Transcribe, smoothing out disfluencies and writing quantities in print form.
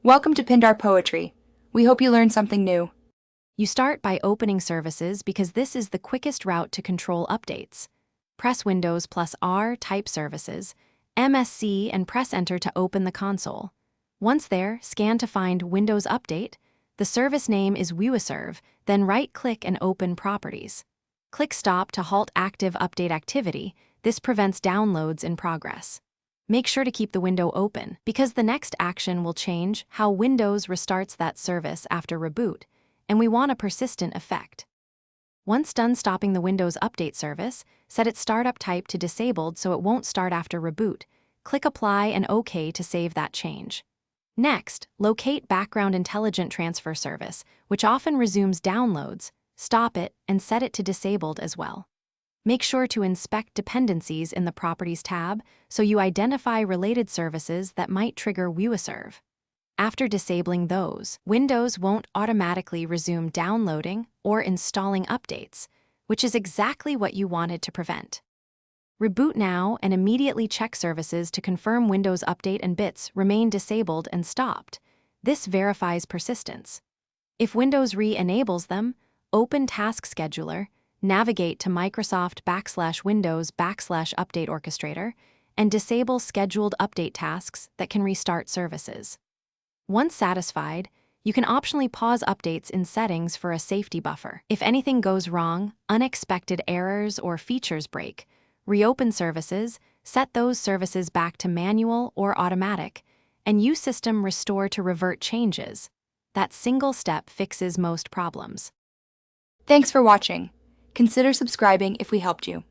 Welcome to Pindar Poetry. We hope you learned something new. You start by opening services because this is the quickest route to control updates. Press Windows plus R, type services, MSC, and press Enter to open the console. Once there, scan to find Windows Update. The service name is WiiWaServe, then right-click and open Properties. Click Stop to halt active update activity. This prevents downloads in progress. Make sure to keep the window open, because the next action will change how Windows restarts that service after reboot, and we want a persistent effect. Once done stopping the Windows Update service, set its startup type to disabled so it won't start after reboot. Click Apply and OK to save that change. Next, locate Background Intelligent Transfer Service, which often resumes downloads, stop it, and set it to disabled as well. Make sure to inspect dependencies in the Properties tab so you identify related services that might trigger WiiWaServe. After disabling those, Windows won't automatically resume downloading or installing updates, which is exactly what you wanted to prevent. Reboot now and immediately check services to confirm Windows Update and bits remain disabled and stopped. This verifies persistence. If Windows re-enables them, open Task Scheduler, navigate to Microsoft/Windows/Update Orchestrator, and disable scheduled update tasks that can restart services. Once satisfied, you can optionally pause updates in settings for a safety buffer. If anything goes wrong, unexpected errors or features break, reopen services, set those services back to manual or automatic, and use System Restore to revert changes. That single step fixes most problems. Thanks for watching. Consider subscribing if we helped you.